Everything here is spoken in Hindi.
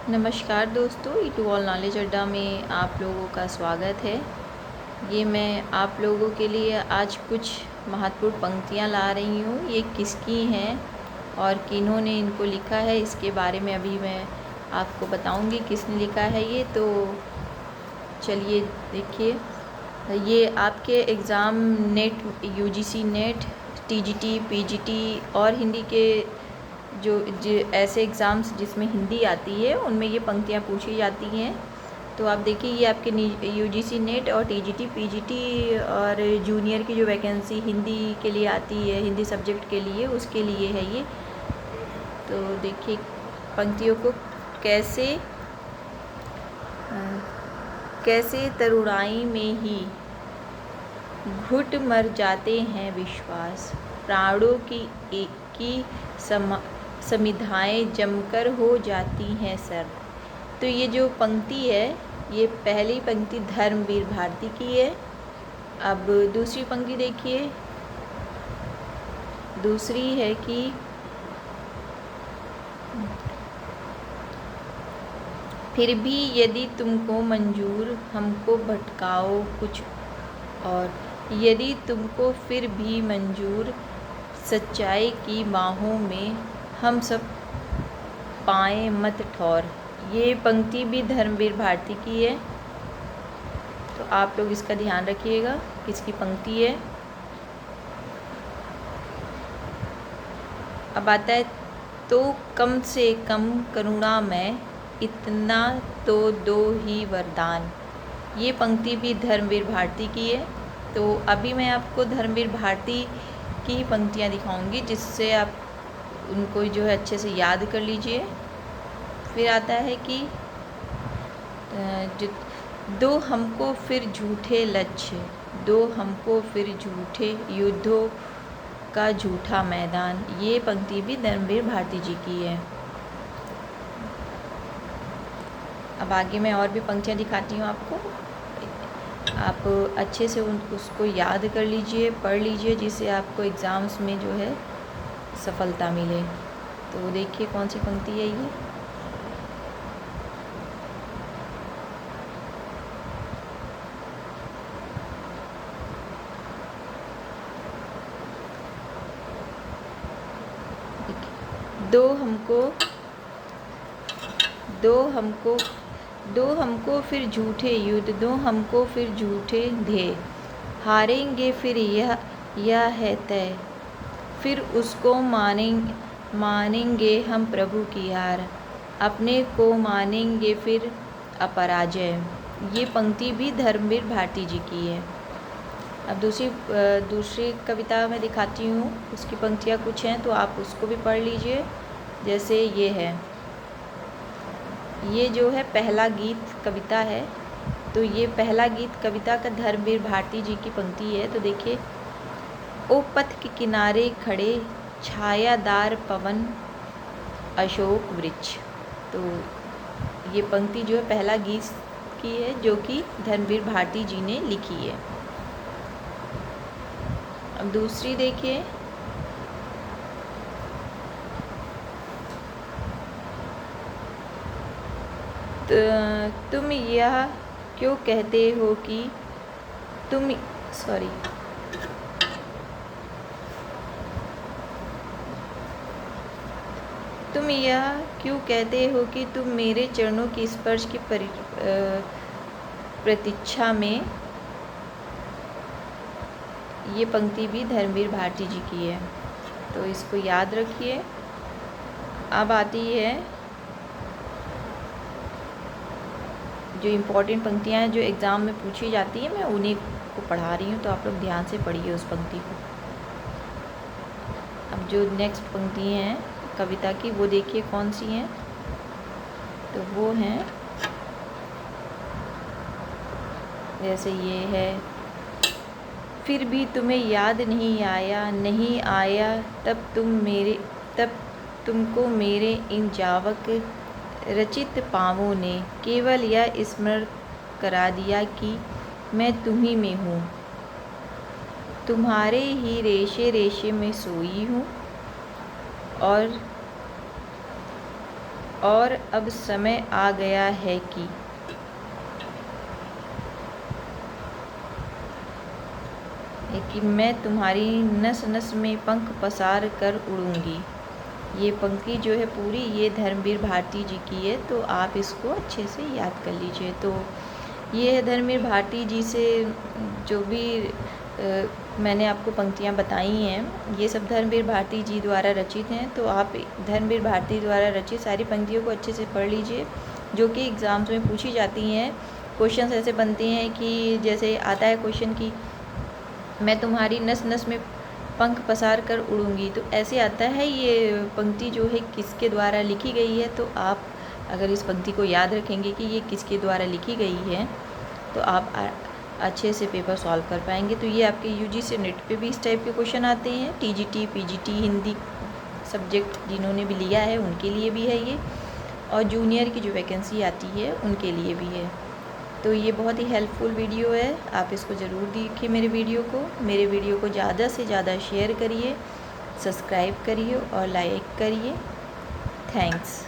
नमस्कार दोस्तों, टू ऑल नॉलेज अड्डा में आप लोगों का स्वागत है। ये मैं आप लोगों के लिए आज कुछ महत्वपूर्ण पंक्तियाँ ला रही हूँ। ये किसकी हैं और किन्होंने इनको लिखा है, इसके बारे में अभी मैं आपको बताऊँगी किसने लिखा है ये। तो चलिए देखिए, ये आपके exam net, UGC net, TGT, PGT और हिंदी के जो ऐसे एग्ज़ाम्स जिसमें हिंदी आती है उनमें ये पंक्तियाँ पूछी जाती हैं। तो आप देखिए, ये आपके यूजीसी नेट और टीजीटी, पीजीटी और जूनियर की जो वैकेंसी हिंदी के लिए आती है, हिंदी सब्जेक्ट के लिए, उसके लिए है ये। तो देखिए पंक्तियों को कैसे तरुणाई में ही घुट मर जाते हैं विश्वास, प्राणों की समिधाएँ जमकर हो जाती हैं सर्द। तो ये जो पंक्ति है, ये पहली पंक्ति धर्मवीर भारती की है। अब दूसरी पंक्ति देखिए, दूसरी है कि फिर भी यदि तुमको मंजूर हमको भटकाओ कुछ और, यदि तुमको फिर भी मंजूर सच्चाई की बाहों में हम सब पाएँ मत ठौर। ये पंक्ति भी धर्मवीर भारती की है। तो आप लोग इसका ध्यान रखिएगा किसकी पंक्ति है। अब आता है, तो कम से कम करुणा में इतना तो दो ही वरदान। ये पंक्ति भी धर्मवीर भारती की है। तो अभी मैं आपको धर्मवीर भारती की पंक्तियाँ दिखाऊंगी, जिससे आप उनको जो है अच्छे से याद कर लीजिए। फिर आता है कि दो हमको फिर झूठे लक्ष्य, दो हमको फिर झूठे युद्धों का झूठा मैदान। ये पंक्ति भी धर्मवीर भारती जी की है। अब आगे मैं और भी पंक्तियाँ दिखाती हूँ आपको। आप अच्छे से उसको याद कर लीजिए, पढ़ लीजिए, जिससे आपको एग्ज़ाम्स में जो है सफलता मिले। तो देखिए कौन सी पंक्ति है ये। दो हमको फिर झूठे युद्ध, दो हमको फिर झूठे ध्येय, हारेंगे फिर यह है तय, फिर उसको मानेंगे हम प्रभु की हार, अपने को मानेंगे फिर अपराजय। ये पंक्ति भी धर्मवीर भारती जी की है। अब दूसरी कविता मैं दिखाती हूँ, उसकी पंक्तियाँ कुछ हैं, तो आप उसको भी पढ़ लीजिए। जैसे ये है, ये जो है पहला गीत कविता है। तो ये पहला गीत कविता का धर्मवीर भारती जी की पंक्ति है। तो देखिए, ओ पथ के किनारे खड़े छायादार पवन अशोक वृक्ष। तो ये पंक्ति जो है पहला गीत की है, जो कि धर्मवीर भारती जी ने लिखी है। अब दूसरी देखिए, तुम यह क्यों कहते हो कि तुम यह क्यों कहते हो कि तुम मेरे चरणों की स्पर्श की प्रतीक्षा में। ये पंक्ति भी धर्मवीर भारती जी की है। तो इसको याद रखिए। अब आती है जो इम्पोर्टेंट पंक्तियाँ हैं, जो एग्ज़ाम में पूछी जाती हैं, मैं उन्हीं को पढ़ा रही हूँ। तो आप लोग ध्यान से पढ़िए उस पंक्ति को। अब जो नेक्स्ट पंक्ति हैं कविता की, वो देखिए कौन सी हैं। तो वो हैं, जैसे ये है, फिर भी तुम्हें याद नहीं आया तब तुमको मेरे इन जावक रचित पाँवों ने केवल यह स्मरण करा दिया कि मैं तुम्ही में हूँ, तुम्हारे ही रेशे रेशे में सोई हूँ, और और अब समय आ गया है कि मैं तुम्हारी नस नस में पंख पसार कर उड़ूँगी। ये पंक्ति जो है पूरी ये धर्मवीर भारती जी की है, तो आप इसको अच्छे से याद कर लीजिए। तो ये है धर्मवीर भारती जी से जो भी मैंने आपको पंक्तियाँ बताई हैं, ये सब धर्मवीर भारती जी द्वारा रचित हैं। तो आप धर्मवीर भारती द्वारा रचित सारी पंक्तियों को अच्छे से पढ़ लीजिए, जो कि एग्ज़ाम्स में पूछी जाती हैं। क्वेश्चन ऐसे बनते हैं कि जैसे आता है क्वेश्चन कि मैं तुम्हारी नस नस में पंख पसार कर उड़ूँगी, तो ऐसे आता है। ये पंक्ति जो है किसके द्वारा लिखी गई है, तो आप अगर इस पंक्ति को याद रखेंगे कि ये किसके द्वारा लिखी गई है, तो आप अच्छे से पेपर सॉल्व कर पाएंगे। तो ये आपके यूजीसी नेट पे भी इस टाइप के क्वेश्चन आते हैं। टीजीटी, पीजीटी, हिंदी सब्जेक्ट जिन्होंने भी लिया है उनके लिए भी है ये, और जूनियर की जो वैकेंसी आती है उनके लिए भी है। तो ये बहुत ही हेल्पफुल वीडियो है, आप इसको ज़रूर देखिए। मेरे वीडियो को ज़्यादा से ज़्यादा शेयर करिए, सब्सक्राइब करिए और लाइक करिए। थैंक्स।